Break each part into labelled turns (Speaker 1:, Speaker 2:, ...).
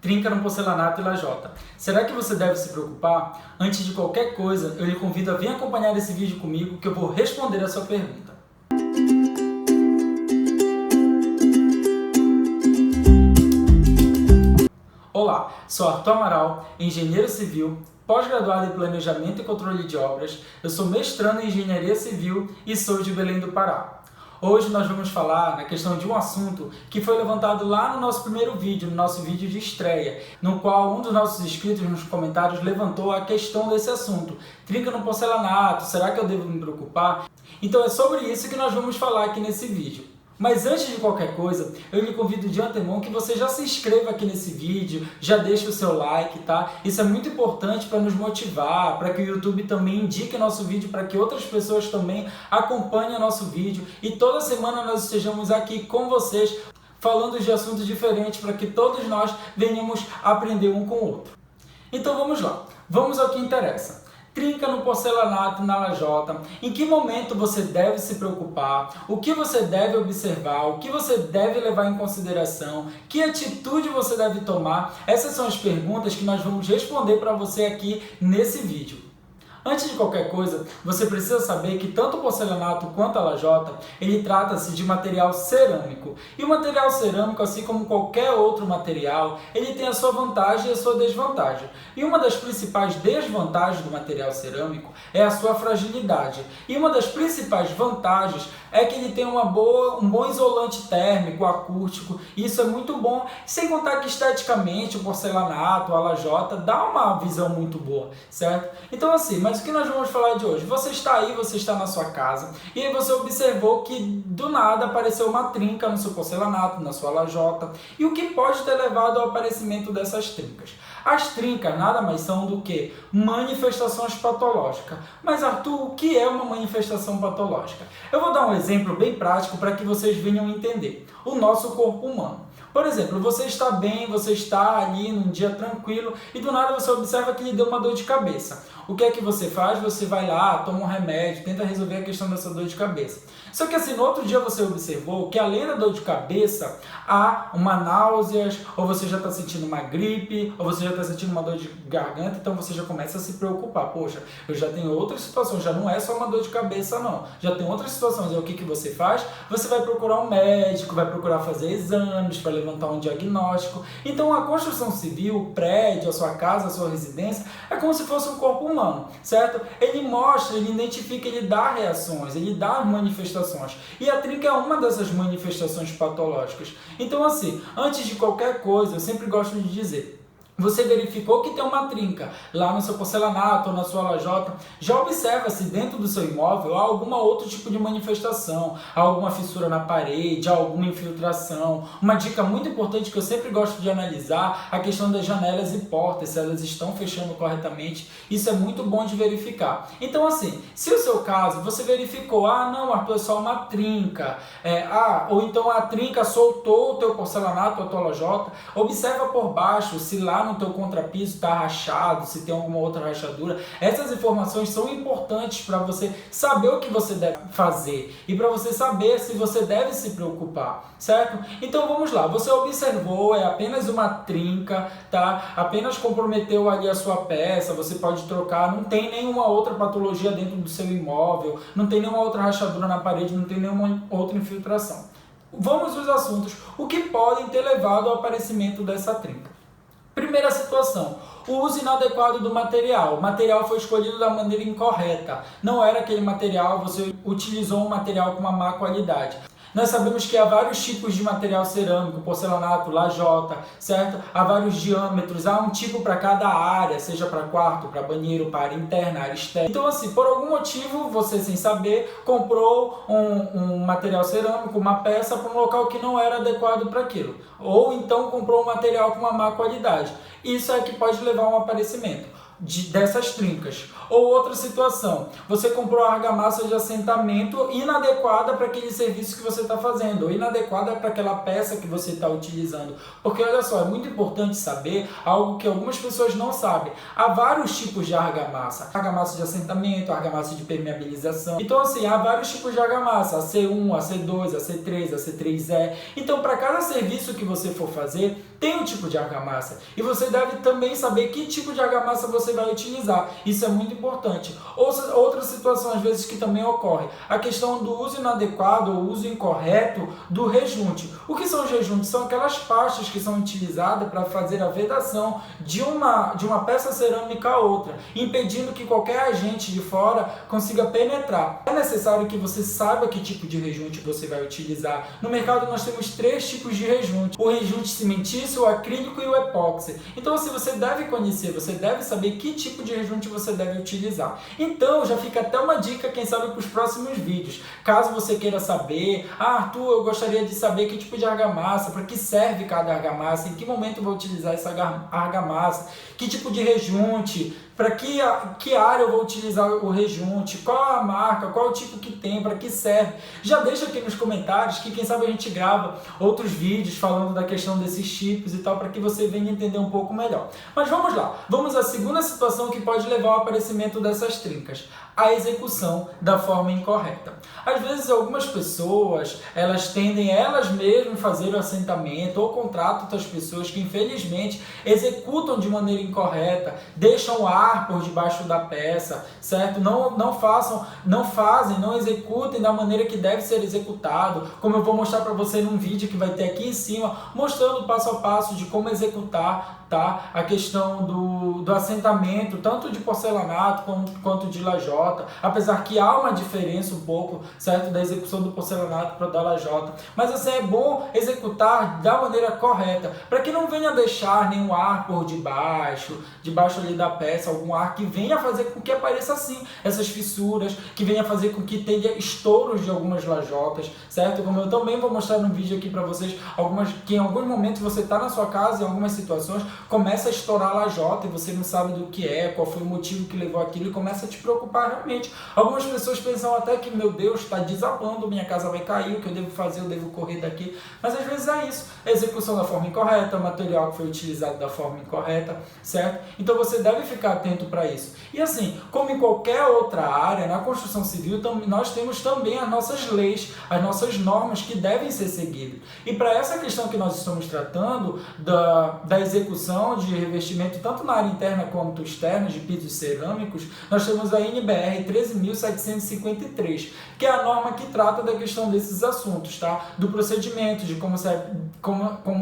Speaker 1: Trinca no porcelanato e lajota. Será que você deve se preocupar? Antes de qualquer coisa, eu lhe convido a vir acompanhar esse vídeo comigo que eu vou responder a sua pergunta. Olá, sou Arthur Amaral, engenheiro civil, pós-graduado em Planejamento e Controle de Obras, eu sou mestrando em Engenharia Civil e sou de Belém do Pará. Hoje nós vamos falar na questão de um assunto que foi levantado lá no nosso primeiro vídeo, no nosso vídeo de estreia, no qual um dos nossos inscritos nos comentários levantou a questão desse assunto. Trinca no porcelanato, será que eu devo me preocupar? Então é sobre isso que nós vamos falar aqui nesse vídeo. Mas antes de qualquer coisa, eu lhe convido de antemão que você já se inscreva aqui nesse vídeo, já deixe o seu like, tá? Isso é muito importante para nos motivar, para que o YouTube também indique nosso vídeo, para que outras pessoas também acompanhem o nosso vídeo. E toda semana nós estejamos aqui com vocês, falando de assuntos diferentes, para que todos nós venhamos aprender um com o outro. Então vamos lá, vamos ao que interessa. Trinca no porcelanato e na lajota. Em que momento você deve se preocupar? O que você deve observar? O que você deve levar em consideração? Que atitude você deve tomar? Essas são as perguntas que nós vamos responder para você aqui nesse vídeo. Antes de qualquer coisa, você precisa saber que tanto o porcelanato quanto a lajota, ele trata-se de material cerâmico. E o material cerâmico, assim como qualquer outro material, ele tem a sua vantagem e a sua desvantagem. E uma das principais desvantagens do material cerâmico é a sua fragilidade. E uma das principais vantagens é que ele tem um bom isolante térmico, acústico, e isso é muito bom, sem contar que esteticamente o porcelanato, a lajota, dá uma visão muito boa, certo? Então assim, mas o que nós vamos falar de hoje? Você está aí, você está na sua casa, e aí você observou que do nada apareceu uma trinca no seu porcelanato, na sua lajota, e o que pode ter levado ao aparecimento dessas trincas? As trincas nada mais são do que manifestações patológicas. Mas Arthur, o que é uma manifestação patológica? Eu vou dar um exemplo bem prático para que vocês venham entender. O nosso corpo humano. Por exemplo, você está bem, você está ali num dia tranquilo e do nada você observa que lhe deu uma dor de cabeça. O que é que você faz? Você vai lá, toma um remédio, tenta resolver a questão dessa dor de cabeça. Só que assim, no outro dia você observou que além da dor de cabeça, há uma náuseas, ou você já está sentindo uma gripe, ou você já está sentindo uma dor de garganta, então você já começa a se preocupar. Poxa, eu já tenho outras situações, já não é só uma dor de cabeça não, já tem outras situações. E o que que você faz? Você vai procurar um médico, vai procurar fazer exames para levantar um diagnóstico. Então a construção civil, o prédio, a sua casa, a sua residência, é como se fosse um corpo humano, certo? Ele mostra, ele identifica, ele dá reações, ele dá manifestações. E a trinca é uma dessas manifestações patológicas. Então assim, antes de qualquer coisa, eu sempre gosto de dizer, você verificou que tem uma trinca lá no seu porcelanato ou na sua lajota, já observa se dentro do seu imóvel há algum outro tipo de manifestação, há alguma fissura na parede, há alguma infiltração. Uma dica muito importante que eu sempre gosto de analisar, a questão das janelas e portas, se elas estão fechando corretamente, isso é muito bom de verificar. Então assim, se o seu caso, você verificou, não Arthur, é só uma trinca, ou então a trinca soltou o teu porcelanato ou a tua lajota, observa por baixo se lá no teu contrapiso está rachado, se tem alguma outra rachadura. Essas informações são importantes para você saber o que você deve fazer e para você saber se você deve se preocupar, certo? Então vamos lá, você observou, é apenas uma trinca, tá? Apenas comprometeu ali a sua peça, você pode trocar, não tem nenhuma outra patologia dentro do seu imóvel, não tem nenhuma outra rachadura na parede, não tem nenhuma outra infiltração. Vamos aos assuntos, o que podem ter levado ao aparecimento dessa trinca. Primeira situação, o uso inadequado do material. O material foi escolhido da maneira incorreta. Não era aquele material, você utilizou um material com uma má qualidade. Nós sabemos que há vários tipos de material cerâmico, porcelanato, lajota, certo? Há vários diâmetros, há um tipo para cada área, seja para quarto, para banheiro, para área interna, área externa. Então assim, por algum motivo, você sem saber, comprou um material cerâmico, uma peça para um local que não era adequado para aquilo. Ou então comprou um material com uma má qualidade. Isso é que pode levar a um aparecimento. dessas trincas. Ou outra situação, você comprou a argamassa de assentamento inadequada para aquele serviço que você está fazendo, ou inadequada para aquela peça que você está utilizando. Porque olha só, é muito importante saber algo que algumas pessoas não sabem. Há vários tipos de argamassa. Argamassa de assentamento, argamassa de permeabilização. Então assim, há vários tipos de argamassa. A C1, a C2, a C3, a C3E. Então para cada serviço que você for fazer, tem um tipo de argamassa. E você deve também saber que tipo de argamassa você vai utilizar. Isso é muito importante. Outra situação, às vezes, que também ocorre, a questão do uso inadequado ou uso incorreto do rejunte. O que são os rejuntes? São aquelas pastas que são utilizadas para fazer a vedação de uma peça cerâmica a outra, impedindo que qualquer agente de fora consiga penetrar. É necessário que você saiba que tipo de rejunte você vai utilizar. No mercado nós temos 3 tipos de rejunte: o rejunte cimentício, o acrílico e o epóxi. Então, se você deve conhecer, você deve saber que tipo de rejunte você deve utilizar. Então, já fica até uma dica, quem sabe, para os próximos vídeos. Caso você queira saber, Arthur, eu gostaria de saber que tipo de argamassa, para que serve cada argamassa, em que momento eu vou utilizar essa argamassa, que tipo de rejunte, para que área eu vou utilizar o rejunte, qual a marca, qual o tipo que tem, para que serve. Já deixa aqui nos comentários que quem sabe a gente grava outros vídeos falando da questão desses tipos e tal, para que você venha entender um pouco melhor. Mas vamos lá, vamos à segunda situação que pode levar ao aparecimento dessas trincas: a execução da forma incorreta. Às vezes algumas pessoas, elas tendem elas mesmas fazer o assentamento ou contratam outras pessoas que infelizmente executam de maneira incorreta, deixam o ar por debaixo da peça, certo? Não executem da maneira que deve ser executado, como eu vou mostrar para você num vídeo que vai ter aqui em cima, mostrando passo a passo de como executar, tá? A questão do assentamento, tanto de porcelanato quanto de lajota, apesar que há uma diferença um pouco, certo, da execução do porcelanato para da lajota, mas assim, é bom executar da maneira correta, para que não venha deixar nenhum ar por debaixo ali da peça, algum ar que venha fazer com que apareça assim essas fissuras, que venha fazer com que tenha estouros de algumas lajotas, certo? Como eu também vou mostrar no vídeo aqui para vocês, que em alguns momentos você está na sua casa, em algumas situações, começa a estourar a lajota e você não sabe do que é, qual foi o motivo que levou aquilo, e começa a te preocupar realmente. Algumas pessoas pensam até que, meu Deus, está desabando, minha casa vai cair, o que eu devo fazer, eu devo correr daqui. Mas às vezes é isso, a execução da forma incorreta, o material que foi utilizado da forma incorreta, certo? Então você deve ficar atento para isso. E assim, como em qualquer outra área, na construção civil, nós temos também as nossas leis, as nossas normas que devem ser seguidas. E para essa questão que nós estamos tratando, da execução de revestimento, tanto na área interna quanto externa, de pisos cerâmicos, nós temos a NBR 13.753, que é a norma que trata da questão desses assuntos, tá? Do procedimento, de como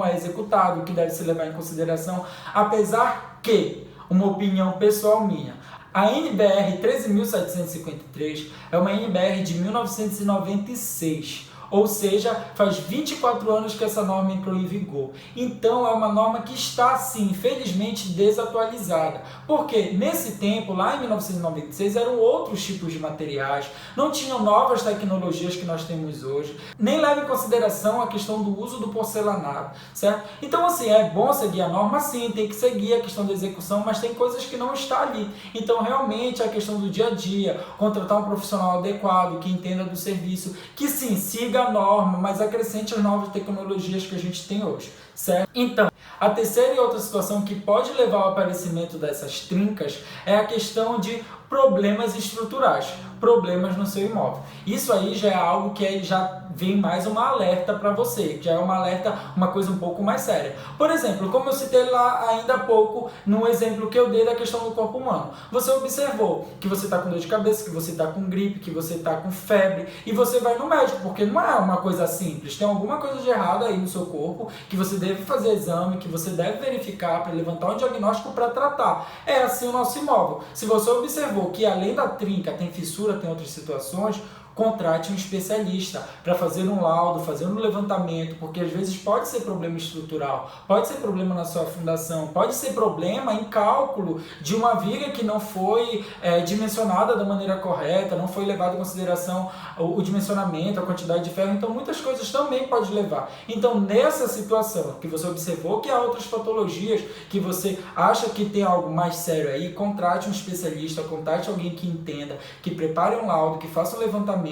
Speaker 1: é executado, o que deve se levar em consideração, apesar que, uma opinião pessoal minha, a NBR 13.753 é uma NBR de 1996, ou seja, faz 24 anos que essa norma entrou em vigor. Então é uma norma que está, sim, infelizmente, desatualizada. Porque nesse tempo, lá em 1996, eram outros tipos de materiais, não tinham novas tecnologias que nós temos hoje, nem leva em consideração a questão do uso do porcelanato, certo? Então, assim, é bom seguir a norma, sim, tem que seguir a questão da execução, mas tem coisas que não estão ali. Então, realmente, a questão do dia a dia, contratar um profissional adequado, que entenda do serviço, que sim, siga a norma, mas acrescente as novas tecnologias que a gente tem hoje, certo? Então, a terceira e outra situação que pode levar ao aparecimento dessas trincas é a questão de problemas estruturais, problemas no seu imóvel. Isso aí já é algo que já vem mais uma alerta para você, já é uma alerta, uma coisa um pouco mais séria. Por exemplo, como eu citei lá ainda há pouco, no exemplo que eu dei da questão do corpo humano, você observou que você está com dor de cabeça, que você está com gripe, que você está com febre, e você vai no médico, porque não é uma coisa simples, tem alguma coisa de errado aí no seu corpo, que você deve fazer exame, que você deve verificar para levantar um diagnóstico para tratar. É assim o nosso imóvel. Se você observou que além da trinca tem fissura, tem outras situações, contrate um especialista para fazer um laudo, fazer um levantamento, porque às vezes pode ser problema estrutural, pode ser problema na sua fundação, pode ser problema em cálculo de uma viga que não foi dimensionada da maneira correta, não foi levado em consideração o dimensionamento, a quantidade de ferro, então muitas coisas também pode levar. Então nessa situação que você observou que há outras patologias, que você acha que tem algo mais sério aí, contrate um especialista, contrate alguém que entenda, que prepare um laudo, que faça um levantamento,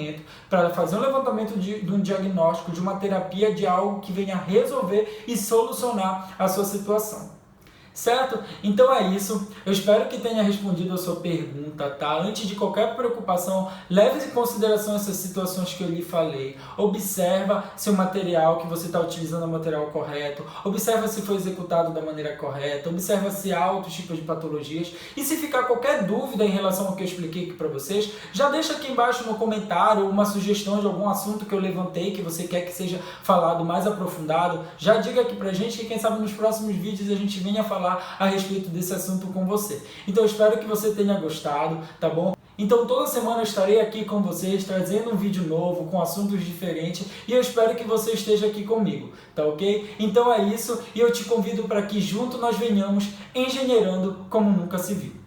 Speaker 1: para fazer um levantamento de um diagnóstico, de uma terapia, de algo que venha resolver e solucionar a sua situação. Certo? Então é isso. Eu espero que tenha respondido a sua pergunta, tá? Antes de qualquer preocupação, leve em consideração essas situações que eu lhe falei. Observa se o material que você está utilizando é o material correto. Observa se foi executado da maneira correta. Observa se há outros tipos de patologias. E se ficar qualquer dúvida em relação ao que eu expliquei aqui para vocês, já deixa aqui embaixo no comentário uma sugestão de algum assunto que eu levantei, que você quer que seja falado mais aprofundado. Já diga aqui pra gente que quem sabe nos próximos vídeos a gente venha falar a respeito desse assunto com você. Então eu espero que você tenha gostado, tá bom? Então toda semana eu estarei aqui com vocês, trazendo um vídeo novo, com assuntos diferentes, e eu espero que você esteja aqui comigo, tá ok? Então é isso, e eu te convido para que junto nós venhamos engenheirando como nunca se viu.